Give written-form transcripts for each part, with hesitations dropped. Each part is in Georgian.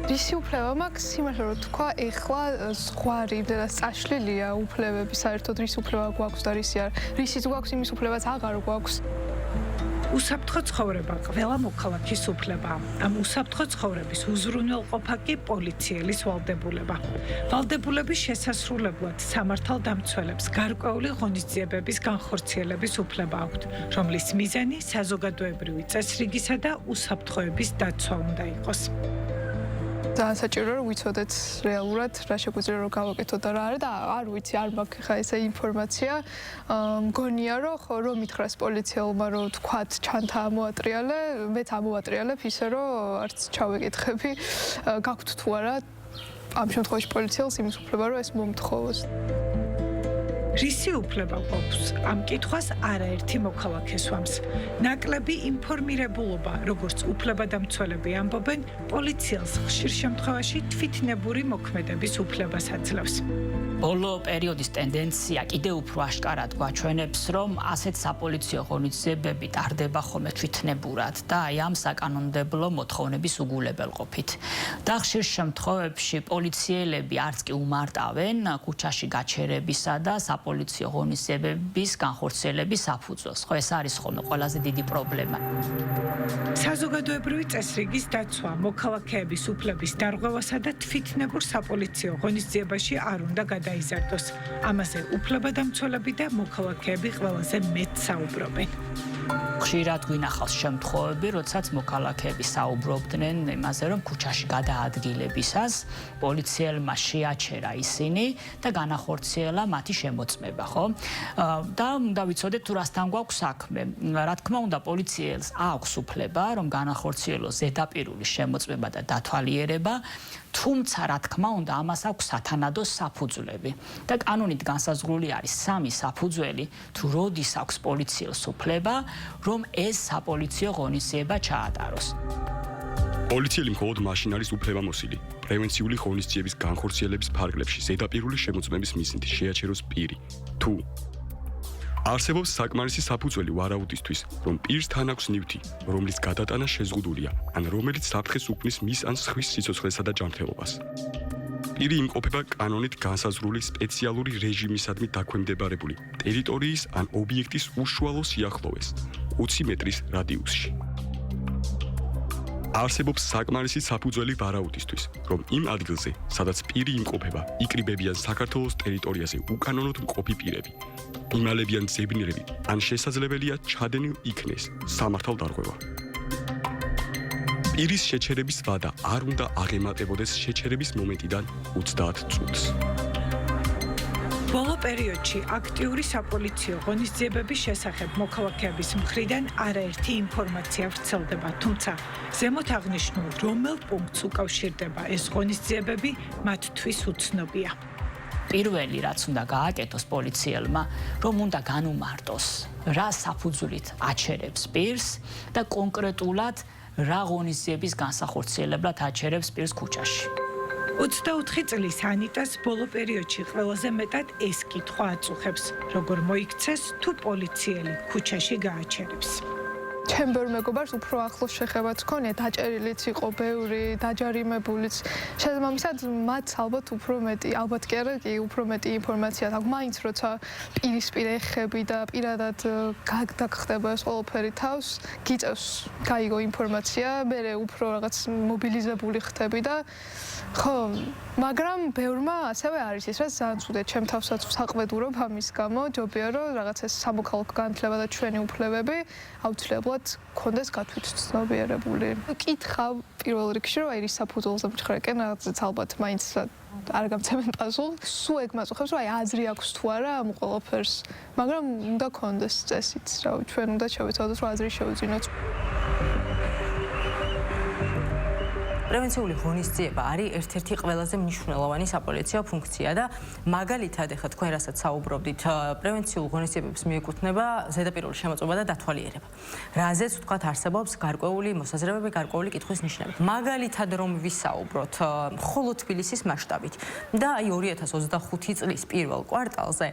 რისი უფლება მაქვს სიმართლე რომ თქვა ეხლა ზღვარი იმდენად წაშლილია უფლებები საერთოდ რის უფლება გვაქვს და რისი არ რისიც გვაქვს იმის უფლებაც აღარ გვაქვს უსაფრთხო ცხოვრება ყველა მოქალაქის უფლებაა. Ამ უსაფრთხო ცხოვრების უზრუნველყოფა კი პოლიციელის ვალდებულება. ვალდებულების შესასრულებლად სამართალდამცველებს გარკვეული ღონისძიებების განხორციელების უფლება აქვთ, რომლის მიზანი საზოგადოებრივი წესრიგისა და უსაფრთხოების დაცვა უნდა იყოს. ძალიან საჭირო რომ ვიცოდეთ რეალურად რა შეგვიძლია რომ გავაკეთოთ და რა არა და არ ვიცი არ მაქვს ხა ესე ინფორმაცია მგონია რომ ხო რომ მითხრას პოლიციელმა რომ თქვათ ჩანთა ამოატრიალე მეც ამოატრიალებ ისე რომ არც ჩავეკითხები გაქვთ თუ არა ამ შემთხვევაში პოლიციელს იმის უფლება რომ ეს მომთხოვოს რისი უფლება გვაქვს? ამ კითხვას არაერთი მოქალაქე სვამს. ნაკლები ინფორმირებულობა, როგორც უფლებადამცველები ამბობენ, პოლიციელს ხშირ შემთხვევაში თვითნებური მოქმედების უფლებას აძლევს. ბოლო პერიოდის ტენდენცია კიდევ უფრო აშკარად გვაჩვენებს, რომ ასეთ საპოლიციო ღონისძიებები ტარდება ხოლმე თვითნებურად და აი ამ საკანონმდებლო მოთხოვნების უგულებელყოფით. და ხშირ შემთხვევებში პოლიციელები არც კი უმარტავენ ქუჩაში გაჩერებისა და საპოლიციო ღონისძიებების განხორციელების საფუძველს. ხო ეს არის ხოლმე ყველაზე დიდი პრობლემა. საზოგადოებრივი წესრიგის დაცვა, მოქალაქეების უფლების დარღვევასა და თვითნებურ საპოლიციო ღონისძიებაში არ უნდა გადაიზარდოს. ამაზე უფლებადამცველები და მოქალაქეები ყველაზე მეტ საუბრობენ. ხშირად გვინახავს შემთხვევები, როდესაც მოქალაქეები საუბრობდნენ იმაზე, რომ ქუჩაში გადაადგილებისას პოლიციელმა შეაჩერა ისინი და განახორციელა მათი შემოწმება, ხო? და უნდა ვიცოდეთ თუ რასთან გვაქვს საქმე. რა თქმა უნდა, პოლიციელს აქვს უფლება, რომ განახორციელოს ზედაპირული შემოწმება და დათვალიერება, თუმცა რა თქმა უნდა, ამას აქვს სათანადო საფუძვლები. და კანონით განსაზღვრული არის 3 საფუძველი, თუ როდის აქვს პოლიციელს უფლება, რომ ეს საპოლიციო ღონისძიება ჩაატაროს. პოლიციელი მხოლოდ მაშინ არის უფლებამოსილი, პრევენციული ღონისძიების განხორციელების ფარგლებში ზედაპირული შემოწმების მიზნით შეაჩეროს პირი. თუ არსებობს საკმარისი საფუძველი ვარაუდისთვის, რომ პირს თან აქვს ნივთი, რომლის გადატანა შეზღუდულია, ან რომელიც საფრთხეს უქმნის მის ან სხვის სიცოცხლესა და ჯანმრთელობას. პირი იმყოფება კანონით განსაზღვრული სპეციალური რეჟიმისადმი დაქვემდებარებული ტერიტორიის ან ობიექტის უშუალო სიახლოვეს 20 მეტრის რადიუსში. არსებობს საკმარისი საფუძველი ვარაუდისთვის, რომ იმ ადგილზე, სადაც პირი იმყოფება, იკრიბებიან საქართველოს ტერიტორიაზე უკანონოდ მყოფი პირები, იმალებიან ძებნიერები, ან შესაძლებელია ჩადენილ იქნეს სამართალდარღვევა. პირის შეჩერების ვადა არ უნდა აღემატებოდეს შეჩერების მომენტიდან 30 წუთს. ბოლო პერიოდში აქტიური საპოლიციო ღონისძიებების შესახებ მოქალაქეების მხრიდან არაერთი ინფორმაცია ვრცელდება, თუმცა ზემოთ აღნიშნულ რომელ პუნქტს უკავშირდება ეს ღონისძიებები მათთვის უცნობია. პირველი რაც უნდა გააკეთოს პოლიციელმა, რომ უნდა განუმარტოს, რა საფუძვლით აჩერებს პირს და კონკრეტულად რა ღონისძიების განსახორციელებლად აჩერებს პირს ქუჩაში. 24 წლის ანიტას ბოლო პერიოდში ყველაზე მეტად ეს კითხვა აწუხებს, როგორ მოიქცეს თუ პოლიციელი ქუჩაში გააჩერებს. ჩემ ბევრ მეგობარს უფრო ახლოს შეხება თქონია, დაჭერილიც იყო ბევრი, დაჯარიმებულიც. შესაბამისად, მათ ალბათ უფრო მეტი, ალბათ კი არა, კი უფრო მეტი ინფორმაცია აქვს. მაინც როცა პირისპირ ეხები და პირადად გაგხდება ეს ყველაფერი თავს, გიწევს გაიგო ინფორმაცია, მერე უფრო რაღაც მობილიზებული ხდები და ხო, მაგრამ ბევრმა ასევე არის ის, რაც ძალიან ცუდია, ჩემ თავსაც საყვედურობ ამის გამო, ჯობია რომ რაღაც ეს სამოქალაქო განათლება და ჩვენი უფლებები აუცილებლად კონდეს გათვითცნობიერებული. კითხავ პირველ რიგში, რომ აი რის საფუძველზე მჩხრეკენ, რაღაცაც ალბათ მაინც არ გამცემენ პასუხს. სულ ეგ მაწუხებს, რომ აი აზრი აქვს თუ არა ამ ყველაფერს, მაგრამ უნდა კონდეს წესით, რა ვიცი, ჩვენ უნდა შევეცადოთ, რომ აზრი შევძინოთ. პრევენციული ღონისძიება არის ერთ-ერთი ყველაზე მნიშვნელოვანი საპოლიციო ფუნქცია და მაგალითად ეხლა თქვენ რასაც საუბრობდით, პრევენციულ ღონისძიებებს მიეკუთვნება ზედაპირული შემოწმება და დათვალიერება. რაზეც ვთქვათ არსებობს გარკვეული მოსაზრებები, გარკვეული კითხვის ნიშნები. მაგალითად რომ ვისაუბროთ მხოლოდ თბილისის მასშტაბით და აი 2025 წლის პირველ კვარტალზე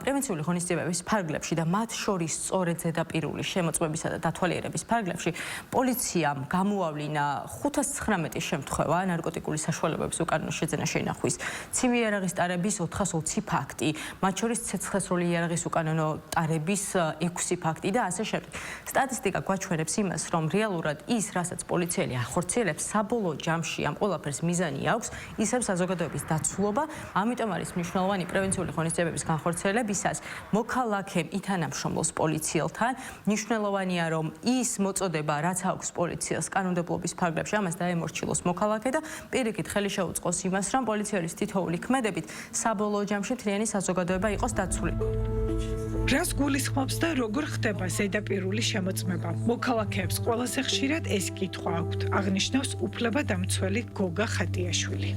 პრევენციული ღონისძიებების ფარგლებში და მათ შორის სწორედ ზედაპირული შემოწმებისა და დათვალიერების ფარგლებში პოლიციამ გამოავლინა 509 19 შემთხვევა ნარკოტიკული საშუალებების უკანონო შეძენა შენახვის, ცივი იარაღის ტარების 420 ფაქტი, მათ შორის ცეცხლსრული იარაღის უკანონო ტარების 6 ფაქტი და ასე შემდეგ. სტატისტიკა გვაჩვენებს იმას, რომ რეალურად ის, რასაც პოლიციელი ახორციელებს, საბოლოო ჯამში ამ ყველაფერს მიზანი აქვს, ისევ საზოგადოების დაცულობა, ამიტომ არის მნიშვნელოვანი პრევენციული ღონისძიებების განხორციელებისას მოქალაქემ ითანამშრომლოს პოლიციელთან. მნიშვნელოვანია, რომ ის მოწოდება, რაც აქვს პოლიციას კანონმდებლობის ფარგლებში, ამას დაემორჩილოს მოქალაქე და პირიქით ხელი შეუწყოს იმას, რომ პოლიციელის თითოეული ქმედებით საბოლოო ჯამში მთლიანი საზოგადოება იყოს დაცული. რას გულისხმობს და როგორ ხდება ზედაპირული შემოწმება? მოქალაქეებს ყველაზე ხშირად ეს კითხვა აქვთ, აღნიშნავს უფლებადამცველი გოგა ხატიაშვილი.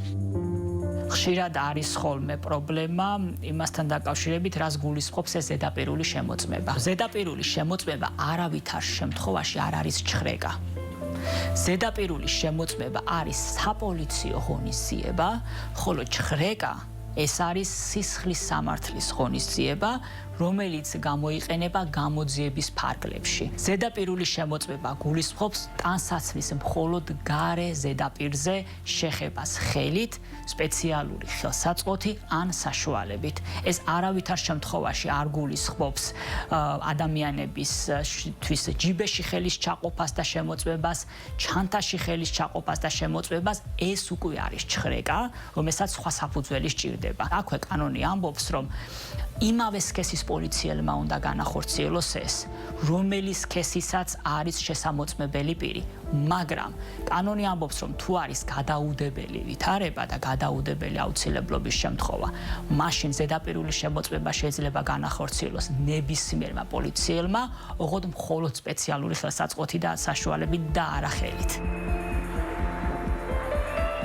ხშირად არის ხოლმე პრობლემა იმასთან დაკავშირებით, რას გულისხმობს ეს ზედაპირული შემოწმება. ზედაპირული შემოწმება არავითარ შემთხვევაში არ არის ჩხრეკა. ზედაპირული შემოწმება არის საპოლიციო ღონისძიება, ხოლო ჩხრეკა ეს არის სისხლის სამართლის ღონისძიება, რომელიც გამოიყენება გამოძიების ფარგლებში. ზედაპირული შემოწმება გულისხმობს ტანსაცმლის მხოლოდ გარე ზედაპირზე შეხებას ხელით, სპეციალური ხელსაწყოთი ან საშუალებით. ეს არავითარ შემთხვევაში არ გულისხმობს ადამიანებისთვის ჯიბეში ხელის ჩაყოფას და შემოწმებას, ჩანთაში ხელის ჩაყოფას და შემოწმებას, ეს უკვე არის ჩხრეკა, რომელსაც სხვა საფუძველი სჭირდება. აქვე კანონი ამბობს, რომ იმავე სქესის პოლიციელმა უნდა განახორციელოს ეს, რომელი სქესისაც არის შესამოწმებელი პირი. მაგრამ კანონი ამბობს, რომ თუ არის გადაუდებელი ვითარება და გადაუდებელი აუცილებლობის შემთხვევა, მაშინ ზედაპირული შემოწმება შეიძლება განახორციელოს ნებისმიერმა პოლიციელმა, ოღონდ მხოლოდ სპეციალური ხელსაწყოთი და საშუალებით და არა ხელით.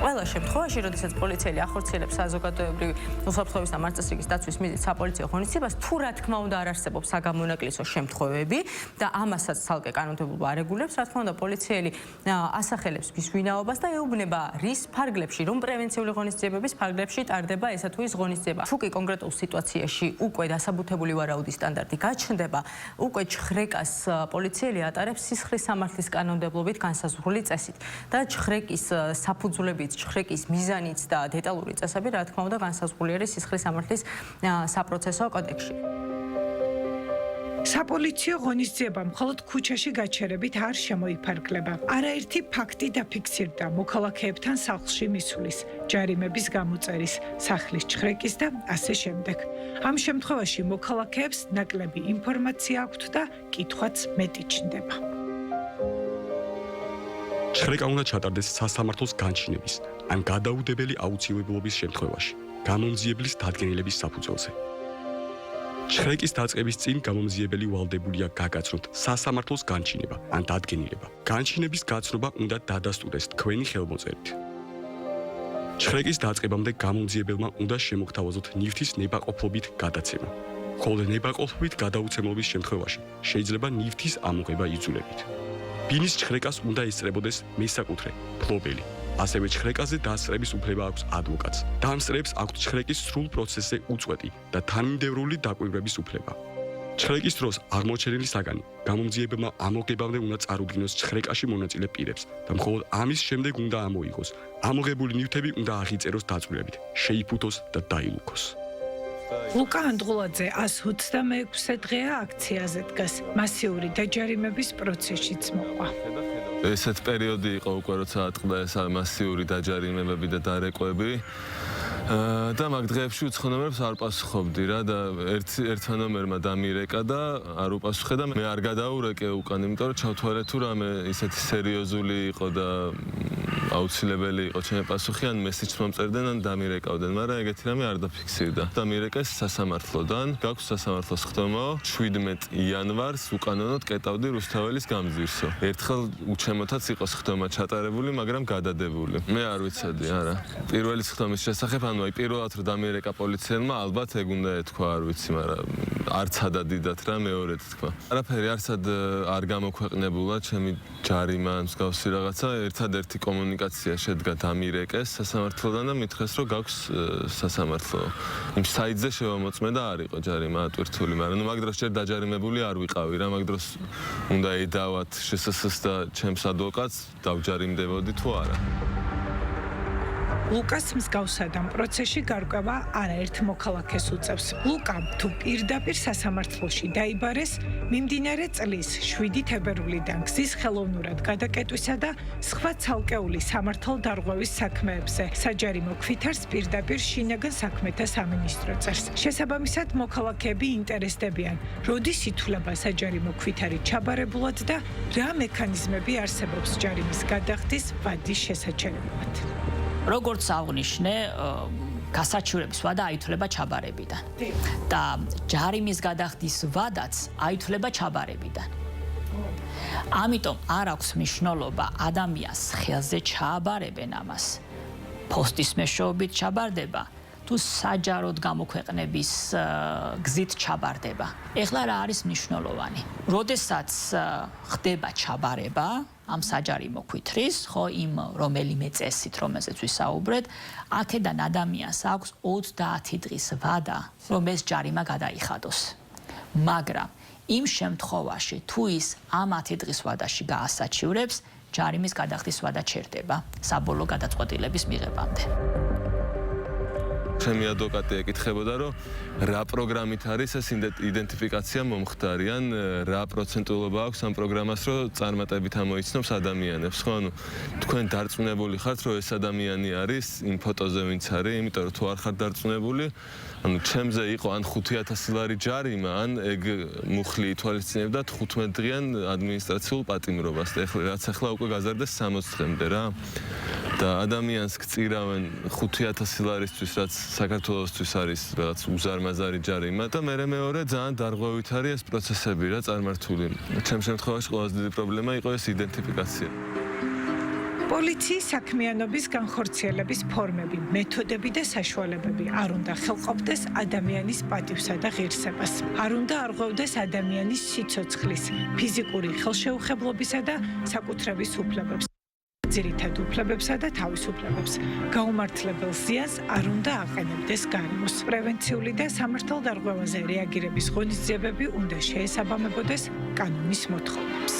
ყველა შემთხვევაში, როდესაც პოლიციელი ახორციელებს საზოგადოებრივი უსაფრთხოების და მარწესრიგის დაცვის მიზნით საპოლიციო ღონისძიებას, თუ რა თქმა უნდა არ არსებობს საგამონაკლისო შემთხვევები და ამასაც ცალკე კანონმდებლობა არეგულირებს, რა თქმა უნდა პოლიციელი ასახელებს მის ვინაობას და ეუბნება რის ფარგლებში, რომ პრევენციული ღონისძიებების ფარგლებში ტარდება ესა თუ ის ღონისძიება. თუ კი კონკრეტულ სიტუაციაში უკვე დასაბუთებული ვარაუდის სტანდარტი გაჩნდება, უკვე ჩხრეკას პოლიციელი ატარებს სისხლის სამართლის კანონმდებლობით განსაზღვრული წესით და ჩხრეკის საფუძვლებით ჩხრეკის მიზანიც და დეტალური წესები, რა თქმა უნდა, განსაზღვრული არის სისხლის სამართლის საპროცესო კოდექსში. საპოლიციო ღონისძიება მხოლოდ ქუჩაში გაჩერებით არ შემოიფარგლება. არაერთი ფაქტი დაფიქსირდა მოქალაქეებთან სახლში მისulis, ჯარიმების გამოწერის, სახლის ჩხრეკის და ასე შემდეგ. ამ შემთხვევაში მოქალაქეებს ნაკლები ინფორმაცია აქვთ და კითხვაც მეტი ჩნდება. ჩხრეკა უნდა ჩატარდეს სასამართლოს განჩინების ან გადაუდებელი აუცილებლობის შემთხვევაში, გამომძიებლის დადგენილების საფუძველზე. ჩხრეკის დაწყების წინ გამომძიებელი ვალდებულია გაგაცნოთ სასამართლოს განჩინება ან დადგენილება. განჩინების გაცნობა უნდა დადასტურდეს თქვენი ხელმოწერით. ჩხრეკის დაწყებამდე გამომძიებელმა უნდა შემოგთავაზოთ ნივთის ნებაყოფლობით გადაცემა. ხოლო ნებაყოფლობით გადაუცემლობის შემთხვევაში შეიძლება ნივთის ამოღება იძულებით. ბინის ჩხრეკას უნდა ესწრებოდეს მესაკუთრე, ფლობელი. ასევე ჩხრეკაზე დასწრების უფლება აქვს ადვოკატს. დამსწრებს აქვს ჩხრეკის სრულ პროცესზე უწყვეტი და თანმიმდევრული დაკვირვების უფლება. ჩხრეკის დროს აღმოჩენილი საგანი გამომძიებელმა ამოღებამდე უნდა წარუდგინოს ჩხრეკაში მონაწილე პირებს და მხოლოდ ამის შემდეგ უნდა ამოიღოს. ამოღებული ნივთები უნდა აღიწეროს დაწვრილებით, შეიფუთოს და დაილუქოს. ლუკა ანდღულაძე 126 დღეა აქციაზე დგას. მასიური დაჯარიმების პროცესშიც მოყვა. ესეთ პერიოდი იყო უკვე, როცა ატყდა ეს მასიური დაჯარიმებები და დარეკვები. და მაგ დღეებში უცხონომერებს არ პასუხობდი რა და ერთმა ნომერმა დამირეკა და არ უპასუხე და მე არ გადაურეკე უკან, იმიტომ რომ ჩავთვალე თუ რამე ისეთი სერიოზული იყო და აუცილებელი იყო ჩემი პასუხი, ან მესიჯს მომწერდნენ, ან დამირეკავდნენ, მაგრამ ეგეთი რამე არ დაფიქსირდა. დამირეკეს სასამართლოდან, გაქვს სასამართლოს ხდომა, 17 იანვარს უკანონოდ კეტავდი რუსთაველის გამზირსო. ერთხელ უჩემოთაც იყოს ხდომა ჩატარებული, მაგრამ გადადებული. მე არ ვიცოდი, არა. პირველი ხდომის შესახებ, ანუ აი პირველად რომ დამირეკა პოლიციელმა, ალბათ ეგ უნდა ეთქვა, არ ვიცი, მაგრამ არც ადადიდათ რა მეორედ თქვა. არაფერი არსად არ გამოქვეყნებულა ჩემი ჯარიმა, მსგავსი რაღაცა, ერთადერთი კომუნიკაცია კომუნიკაცია შედგა დამირეკეს სასამართლოდან და მითხრეს რომ გაქვს სასამართლო. იმ საიტზე შევამოწმე და არ იყო ჯარიმა ატვირთული, მაგრამ მაგ დროს ჯერ დაჯარიმებული არ ვიყავი რა, მაგ დროს უნდა ედავათ შსს და ჩემს ადვოკატს დავჯარიმდებოდი თუ არა. ლუკას მსგავსად ამ პროცესში გარკვევა არაერთ მოქალაქეს უწევს. ლუკამ თუ პირდაპირ სასამართლოში დაიბარეს მიმდინარე წლის 7 თებერვლიდან გზის ხელოვნურად გადაკეტვისა და სხვა ცალკეული სამართალდარღვევის საქმეებზე საჯარიმო ქვითარს პირდაპირ შინაგან საქმეთა სამინისტრო წერს. შესაბამისად მოქალაქეები ინტერესდებიან, როდის ითვლება საჯარიმო ქვითარი ჩაბარებულად და რა მექანიზმები არსებობს ჯარიმის გადახდის ვადის შესაჩერებლად. როგორც აღნიშნე, გასაჩივრების ვადა აითვლება ჩაბარებიდან. და ჯარიმის გადახდის ვადაც აითვლება ჩაბარებიდან. ამიტომ არ აქვს მნიშვნელობა ადამიანს ხელზე ჩააბარებენ ამას. პოსტის მეშვეობით ჩაბარდება თუ საჯაროდ გამოქვეყნების გზით ჩაბარდება. ეხლა რა არის მნიშვნელოვანი? როდესაც ხდება ჩაბარება ამ საჯარიმო ქვითრის, ხო, იმ რომელიმე წესით, რომელზეც ვისაუბრეთ, აქედან ადამიანს აქვს 30 დღის ვადა, რომ ეს ჯარიმა გადაიხადოს. მაგრამ იმ შემთხვევაში, თუ ის ამ 10 დღის ვადაში გაასაჩივრებს, ჯარიმის გადახდის ვადა ჩერდება საბოლოო გადაწყვეტილების მიღებამდე. ჩემი ადვოკატი ეკითხებოდა, რომ რა პროგრამით არის ეს იდენტიფიკაცია მომხდარი, ან რა პროცენტულობა აქვს ამ პროგრამას, რომ წარმატებით ამოიცნობს ადამიანებს, ხო? ანუ თქვენ დარწმუნებული ხართ, რომ ეს ადამიანი არის იმ ფოტოზე ვინც არის, იმიტომ რომ თუ არ ხართ დარწმუნებული, ანუ ჩემზე იყო ან 5000 ლარი ჯარიმა, ან ეგ მუხლი ითვალისწინებდა 15 დღიან ადმინისტრაციულ პატიმრობას. და რაც ახლა უკვე გაზარდეს 60 დღემდე რა. და ადამიანს გწირავენ 5000 ლარისთვის, რაც საქართველოსთვის არის რაღაც უზარმაზარი ჯარიმა და მეორე ძალიან დარღვევით არის ეს პროცესები რა წარმართული. ჩემ შემთხვევაში ყველაზე დიდი პრობლემა იყო ეს იდენტიფიკაცია. პოლიციის საქმიანობის განხორციელების ფორმები, მეთოდები და საშუალებები არ უნდა ხელყოფდეს ადამიანის პატივსა და ღირსებას. არ უნდა არღვევდეს ადამიანის სიცოცხლის, ფიზიკური ხელშეუხებლობისა და საკუთრების უფლებებს. ძირითად უფლებებსა და თავისუფლებებს. გაუმართლებელ ზიანს არ უნდა აყენებდეს გარემოს. პრევენციული და სამართალდარღვევაზე რეაგირების ღონისძიებები უნდა შეესაბამებოდეს კანონის მოთხოვნებს.